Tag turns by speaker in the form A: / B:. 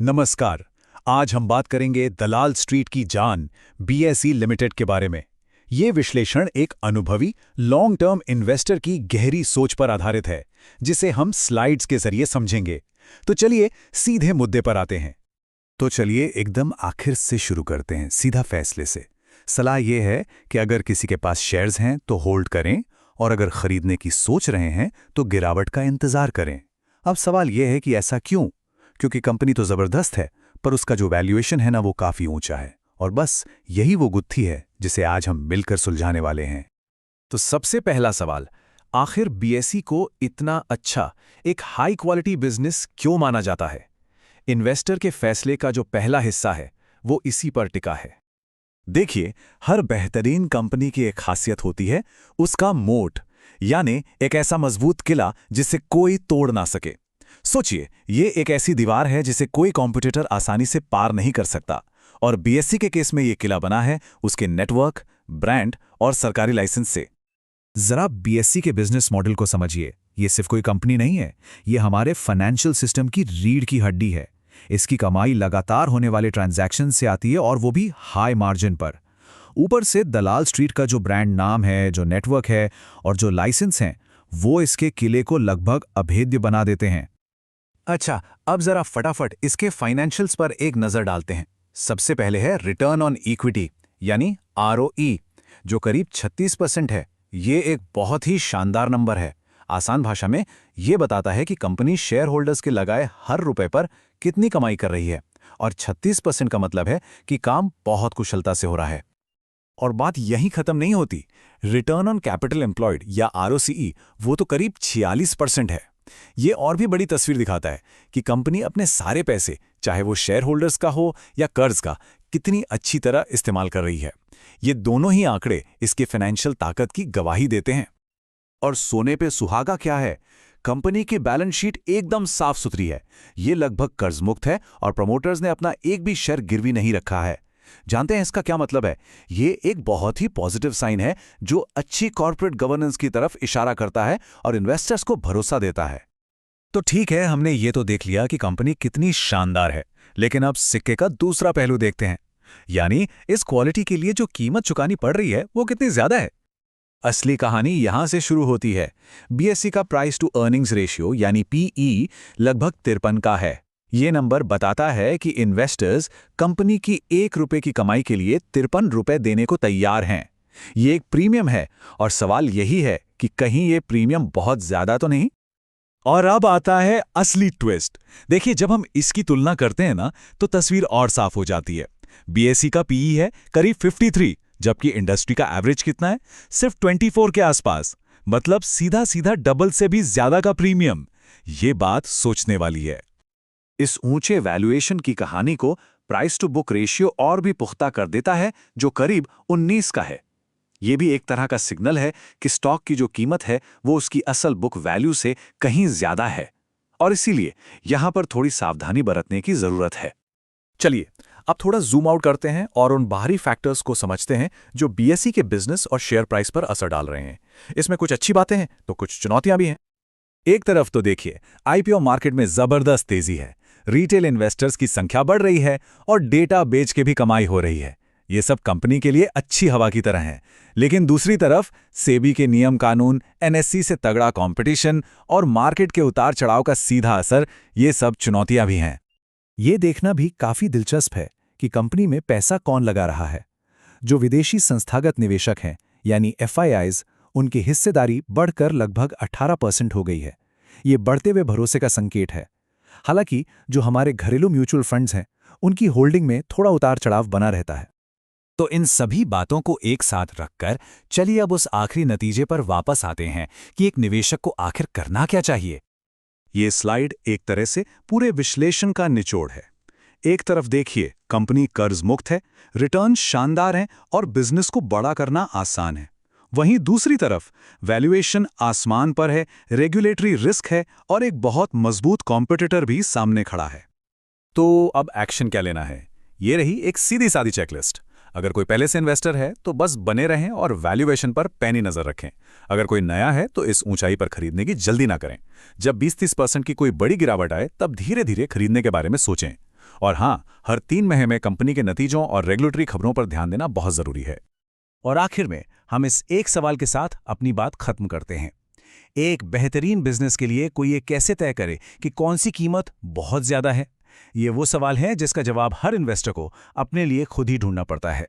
A: नमस्कार। आज हम बात करेंगे दलाल स्ट्रीट की जान बीएसई लिमिटेड के बारे में। ये विश्लेषण एक अनुभवी लॉन्ग टर्म इन्वेस्टर की गहरी सोच पर आधारित है, जिसे हम स्लाइड्स के जरिए समझेंगे। तो चलिए सीधे मुद्दे पर आते हैं। तो चलिए एकदम आखिर से शुरू करते हैं, सीधा फैसले से। सलाह यह है कि अगर किसी के पास शेयर्स हैं तो होल्ड करें, और अगर खरीदने की सोच रहे हैं तो गिरावट का इंतजार करें। अब सवाल यह है कि ऐसा क्यों? क्योंकि कंपनी तो जबरदस्त है, पर उसका जो वैल्यूएशन है ना, वो काफी ऊंचा है। और बस यही वो गुत्थी है जिसे आज हम मिलकर सुलझाने वाले हैं।
B: तो सबसे पहला सवाल, आखिर बीएसई को इतना अच्छा एक हाई क्वालिटी बिजनेस क्यों माना जाता है? इन्वेस्टर के फैसले का जो पहला हिस्सा है वो इसी पर टिका है।
A: देखिए, हर बेहतरीन कंपनी की एक खासियत होती है, उसका मोट, यानी एक ऐसा मजबूत किला जिसे कोई तोड़ ना सके। सोचिए, ये एक ऐसी दीवार है जिसे कोई कॉम्पिटिटर आसानी से पार नहीं कर सकता। और बीएसई के केस में ये किला बना है उसके नेटवर्क, ब्रांड और सरकारी लाइसेंस से।
C: जरा बीएसई के बिजनेस मॉडल को समझिए। ये सिर्फ कोई कंपनी नहीं है, ये हमारे फाइनेंशियल सिस्टम की रीढ़ की हड्डी है। इसकी कमाई लगातार होने वाले ट्रांजैक्शन से आती है, और वो भी हाई मार्जिन पर। ऊपर से दलाल स्ट्रीट का जो ब्रांड नाम है, जो नेटवर्क है और जो लाइसेंस हैं, वो इसके किले को लगभग अभेद्य बना देते हैं।
A: अच्छा, अब जरा फटाफट इसके फाइनेंशियल्स पर एक नजर डालते हैं। सबसे पहले है रिटर्न ऑन इक्विटी, यानी आरओई, जो करीब 36% है। ये एक बहुत ही शानदार नंबर है। आसान भाषा में ये बताता है कि कंपनी शेयर होल्डर्स के लगाए हर रुपए पर कितनी कमाई कर रही है। और 36% का मतलब है कि काम बहुत कुशलता से हो रहा है। और बात यहीं खत्म नहीं होती। रिटर्न ऑन कैपिटल एम्प्लॉयड या आरओसीई, वो तो करीब 46% है। ये और भी बड़ी तस्वीर दिखाता है कि कंपनी अपने सारे पैसे, चाहे वो शेयर होल्डर्स का हो या कर्ज का, कितनी अच्छी तरह इस्तेमाल कर रही है। ये दोनों ही आंकड़े इसके फाइनेंशियल ताकत की गवाही देते हैं। और सोने पे सुहागा क्या है, कंपनी की बैलेंस शीट एकदम साफ सुथरी है। ये लगभग कर्जमुक्त है और प्रमोटर्स ने अपना एक भी शेयर गिरवी नहीं रखा है। जानते हैं इसका क्या मतलब है? ये एक बहुत ही पॉजिटिव साइन है, जो अच्छी कॉर्पोरेट गवर्नेंस की तरफ इशारा करता है और इन्वेस्टर्स को भरोसा देता है।
C: तो ठीक है, हमने ये तो देख लिया कि कंपनी कितनी शानदार है, लेकिन अब सिक्के का दूसरा पहलू देखते हैं। यानी इस क्वालिटी के लिए जो कीमत चुकानी पड़ रही है, वो कितनी ज्यादा है।
A: असली कहानी यहां से शुरू होती है। बीएसई का प्राइस टू अर्निंग्स रेशियो यानी पीई लगभग 53 का है। ये नंबर बताता है कि इन्वेस्टर्स कंपनी की ₹1 की कमाई के लिए ₹53 देने को तैयार हैं। ये एक प्रीमियम है, और सवाल यही है कि कहीं ये प्रीमियम बहुत ज्यादा तो नहीं।
C: और अब आता है असली ट्विस्ट। देखिए, जब हम इसकी तुलना करते हैं ना, तो तस्वीर और साफ हो जाती है। बीएसई का पीई है करीब 53, जबकि इंडस्ट्री का एवरेज कितना है? सिर्फ 24 के आसपास। मतलब सीधा सीधा डबल से भी ज्यादा का प्रीमियम। ये बात सोचने वाली है।
A: इस ऊंचे वैल्यूएशन की कहानी को प्राइस टू बुक रेशियो और भी पुख्ता कर देता है, जो करीब 19 का है। यह भी एक तरह का सिग्नल है कि स्टॉक की जो कीमत है वो उसकी असल बुक वैल्यू से कहीं ज्यादा है, और इसीलिए यहां पर थोड़ी सावधानी बरतने की जरूरत है।
B: चलिए अब थोड़ा जूम आउट करते हैं और उन बाहरी फैक्टर्स को समझते हैं जो बीएसई के बिजनेस और शेयर प्राइस पर असर डाल रहे हैं। इसमें कुछ अच्छी बातें हैं तो कुछ चुनौतियां भी हैं।
A: एक तरफ तो देखिए, आईपीओ मार्केट में जबरदस्त तेजी है। रिटेल इन्वेस्टर्स की संख्या बढ़ रही है और डेटा बेच के भी कमाई हो रही है। ये सब कंपनी के लिए अच्छी हवा की तरह है। लेकिन दूसरी तरफ सेबी के नियम कानून, एनएससी से तगड़ा कंपटीशन और मार्केट के उतार चढ़ाव का सीधा असर, ये सब चुनौतियां भी हैं।
C: ये देखना भी काफी दिलचस्प है कि कंपनी में पैसा कौन लगा रहा है। जो विदेशी संस्थागत निवेशक हैं, यानी एफआईआईज, उनकी हिस्सेदारी बढ़कर लगभग 18% हो गई है। ये बढ़ते हुए भरोसे का संकेत है। हालांकि जो हमारे घरेलू म्यूचुअल फंड्स हैं, उनकी होल्डिंग में थोड़ा उतार चढ़ाव बना रहता है।
A: तो इन सभी बातों को एक साथ रखकर चलिए अब उस आखिरी नतीजे पर वापस आते हैं कि एक निवेशक को आखिर करना क्या चाहिए। ये स्लाइड एक तरह से पूरे विश्लेषण का निचोड़ है। एक तरफ देखिए, कंपनी कर्ज मुक्त है, रिटर्न शानदार हैं और बिजनेस को बड़ा करना आसान है। वहीं दूसरी तरफ वैल्यूएशन आसमान पर है, रेगुलेटरी रिस्क है और एक बहुत मजबूत कॉम्पिटिटर भी सामने खड़ा है। तो अब एक्शन क्या लेना है? ये रही एक सीधी सादी चेकलिस्ट। अगर कोई पहले से इन्वेस्टर है तो बस बने रहें और वैल्यूएशन पर पैनी नजर रखें। अगर कोई नया है तो इस ऊंचाई पर खरीदने की जल्दी ना करें। जब 20-30% की कोई बड़ी गिरावट आए तब धीरे धीरे खरीदने के बारे में सोचें। और हाँ, हर 3 महीने में कंपनी के नतीजों और रेगुलेटरी खबरों पर ध्यान देना बहुत जरूरी है।
B: और आखिर में हम इस एक सवाल के साथ अपनी बात खत्म करते हैं। एक बेहतरीन बिजनेस के लिए कोई ये कैसे तय करे कि कौन सी कीमत बहुत ज्यादा है? ये वो सवाल है जिसका जवाब हर इन्वेस्टर को अपने लिए खुद ही ढूंढना पड़ता है।